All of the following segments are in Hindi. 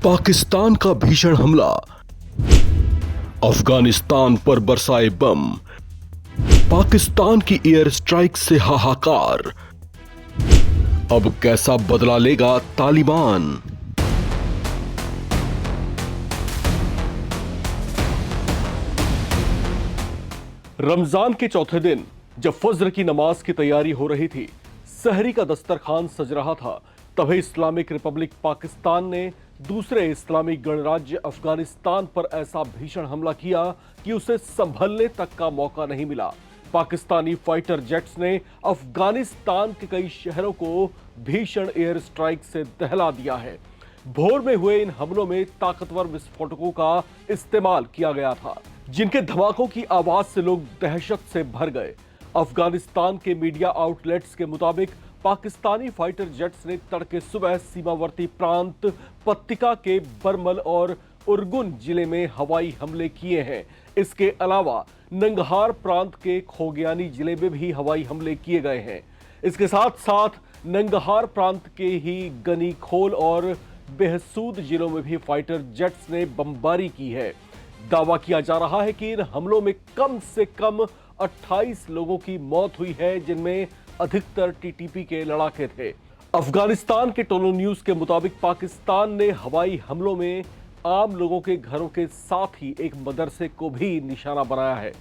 पाकिस्तान का भीषण हमला, अफगानिस्तान पर बरसाए बम, पाकिस्तान की एयर स्ट्राइक से हाहाकार। अब कैसा बदला लेगा तालिबान? रमजान के चौथे दिन जब फज्र की नमाज की तैयारी हो रही थी, सहरी का दस्तरखान सज रहा था, तभी इस्लामिक रिपब्लिक पाकिस्तान ने दूसरे इस्लामिक गणराज्य अफगानिस्तान पर ऐसा भीषण हमला किया कि उसे संभलने तक का मौका नहीं मिला। पाकिस्तानी फाइटर जेट्स ने अफगानिस्तान के कई शहरों को भीषण एयर स्ट्राइक से दहला दिया है। भोर में हुए इन हमलों में ताकतवर विस्फोटकों का इस्तेमाल किया गया था, जिनके धमाकों की आवाज से लोग दहशत से भर गए। अफगानिस्तान के मीडिया आउटलेट्स के मुताबिक पाकिस्तानी फाइटर जेट्स ने तड़के सुबह सीमावर्ती प्रांत पत्तिका के बरमल और उरगुन जिले में हवाई हमले किए हैं। इसके अलावा नंगहार प्रांत के खोगियानी जिले में भी हवाई हमले किए गए हैं। इसके साथ साथ नंगहार प्रांत के ही गनीखोल और बेहसूद जिलों में भी फाइटर जेट्स ने बमबारी की है। दावा किया जा रहा है कि इन हमलों में कम से कम 28 लोगों की मौत हुई है, जिनमें अधिकतर टीटीपी के लड़ाके थे। अफगानिस्तान के टोलो न्यूज के मुताबिक पाकिस्तान ने हवाई हमलों में आम लोगों के घरों के साथ ही एक मदरसे को भी निशाना बनाया है।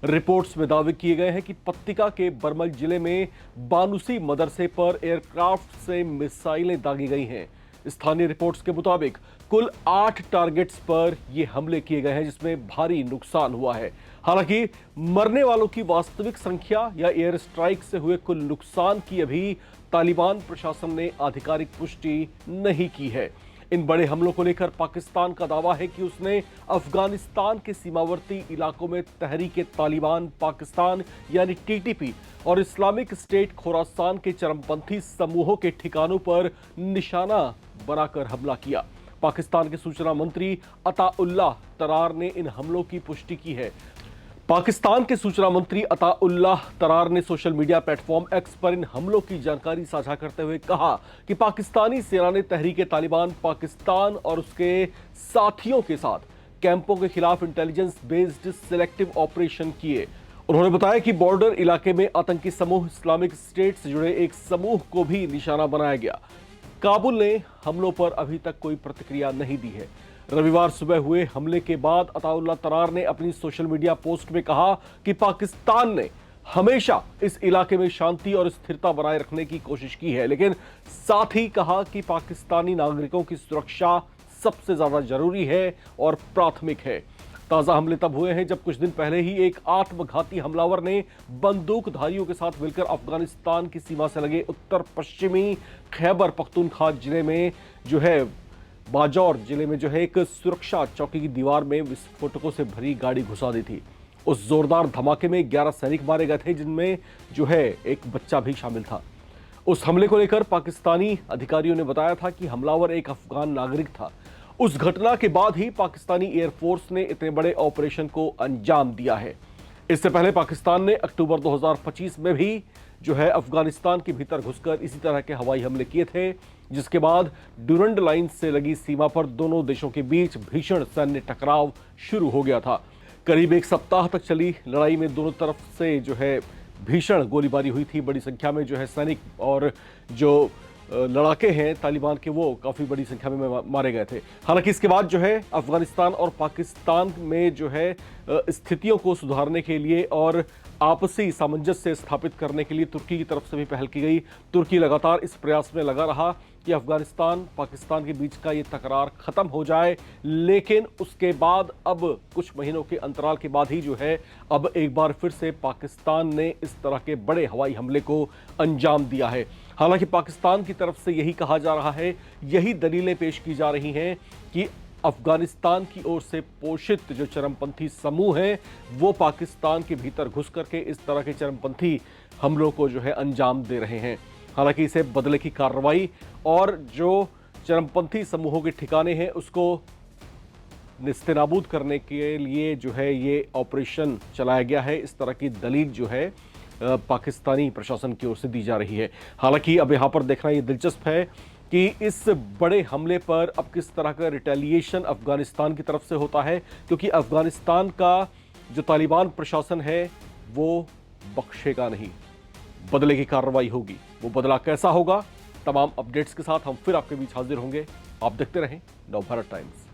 रिपोर्ट्स में दावे किए गए हैं कि पत्तिका के बरमल जिले में बानुसी मदरसे पर एयरक्राफ्ट से मिसाइलें दागी गई हैं। स्थानीय रिपोर्ट्स के मुताबिक कुल 8 टारगेट्स पर यह हमले किए गए हैं, जिसमें भारी नुकसान हुआ है। हालांकि मरने वालों की वास्तविक संख्या या एयर स्ट्राइक से हुए कुल नुकसान की अभी तालिबान प्रशासन ने आधिकारिक पुष्टि नहीं की है। इन बड़े हमलों को लेकर पाकिस्तान का दावा है कि उसने अफगानिस्तान के सीमावर्ती इलाकों में तहरीक तालिबान पाकिस्तान यानी टीटीपी और इस्लामिक स्टेट खोरासान के चरमपंथी समूहों के ठिकानों पर निशाना बनाकर हमला किया। पाकिस्तान के सूचना मंत्री अताउल्लाह तरार ने इन हमलों की पुष्टि की है। पाकिस्तान के सूचना मंत्री अताउल्लाह तरार ने सोशल मीडिया प्लेटफॉर्म एक्स पर इन हमलों की जानकारी साझा करते हुए कहा कि पाकिस्तानी सेना ने तहरीक तालिबान पाकिस्तान और उसके साथियों के साथ कैंपों के खिलाफ इंटेलिजेंस बेस्ड सिलेक्टिव ऑपरेशन किए। उन्होंने बताया कि बॉर्डर इलाके में आतंकी समूह इस्लामिक स्टेट से जुड़े एक समूह को भी निशाना बनाया गया। काबुल ने हमलों पर अभी तक कोई प्रतिक्रिया नहीं दी है। रविवार सुबह हुए हमले के बाद अताउल्लाह तरार ने अपनी सोशल मीडिया पोस्ट में कहा कि पाकिस्तान ने हमेशा इस इलाके में शांति और स्थिरता बनाए रखने की कोशिश की है, लेकिन साथ ही कहा कि पाकिस्तानी नागरिकों की सुरक्षा सबसे ज्यादा जरूरी है और प्राथमिक है। ताजा हमले तब हुए हैं जब कुछ दिन पहले ही एक आत्मघाती हमलावर ने बंदूकधारियों के साथ मिलकर अफगानिस्तान की सीमा से लगे उत्तर पश्चिमी खैबर पख्तूनख्वा जिले में बाजौर जिले में एक सुरक्षा चौकी की दीवार में विस्फोटकों से भरी गाड़ी घुसा दी थी। उस जोरदार धमाके में 11 सैनिक मारे गए थे, जिनमें एक बच्चा भी शामिल था। उस हमले को लेकर पाकिस्तानी अधिकारियों ने बताया था कि हमलावर एक अफगान नागरिक था। उस घटना के बाद ही पाकिस्तानी एयरफोर्स ने इतने बड़े ऑपरेशन को अंजाम दिया है। इससे पहले पाकिस्तान ने अक्टूबर 2025 में भी अफगानिस्तान के भीतर घुसकर इसी तरह के हवाई हमले किए थे, जिसके बाद ड्यूरंड लाइन से लगी सीमा पर दोनों देशों के बीच भीषण सैन्य टकराव शुरू हो गया था। करीब एक सप्ताह तक चली लड़ाई में दोनों तरफ से भीषण गोलीबारी हुई थी। बड़ी संख्या में सैनिक और जो लड़ाके हैं तालिबान के, वो काफी बड़ी संख्या में मारे गए थे। हालांकि इसके बाद अफगानिस्तान और पाकिस्तान में स्थितियों को सुधारने के लिए और आपसी सामंजस्य स्थापित करने के लिए तुर्की की तरफ से भी पहल की गई। तुर्की लगातार इस प्रयास में लगा रहा कि अफगानिस्तान पाकिस्तान के बीच का ये तकरार खत्म हो जाए, लेकिन उसके बाद अब कुछ महीनों के अंतराल के बाद ही अब एक बार फिर से पाकिस्तान ने इस तरह के बड़े हवाई हमले को अंजाम दिया है। हालांकि पाकिस्तान की तरफ से यही कहा जा रहा है, यही दलीलें पेश की जा रही हैं कि अफगानिस्तान की ओर से पोषित जो चरमपंथी समूह हैं, वो पाकिस्तान के भीतर घुस करके इस तरह के चरमपंथी हमलों को अंजाम दे रहे हैं। हालांकि इसे बदले की कार्रवाई और जो चरमपंथी समूहों के ठिकाने हैं उसको निस्तेनाबूद करने के लिए ये ऑपरेशन चलाया गया है। इस तरह की दलील पाकिस्तानी प्रशासन की ओर से दी जा रही है। हालांकि अब यहाँ पर देखना ये दिलचस्प है कि इस बड़े हमले पर अब किस तरह का रिटेलिएशन अफगानिस्तान की तरफ से होता है, क्योंकि अफगानिस्तान का जो तालिबान प्रशासन है वो बख्शेगा नहीं, बदले की कार्रवाई होगी। वो बदला कैसा होगा, तमाम अपडेट्स के साथ हम फिर आपके बीच हाजिर होंगे। आप देखते रहें नवभारत टाइम्स।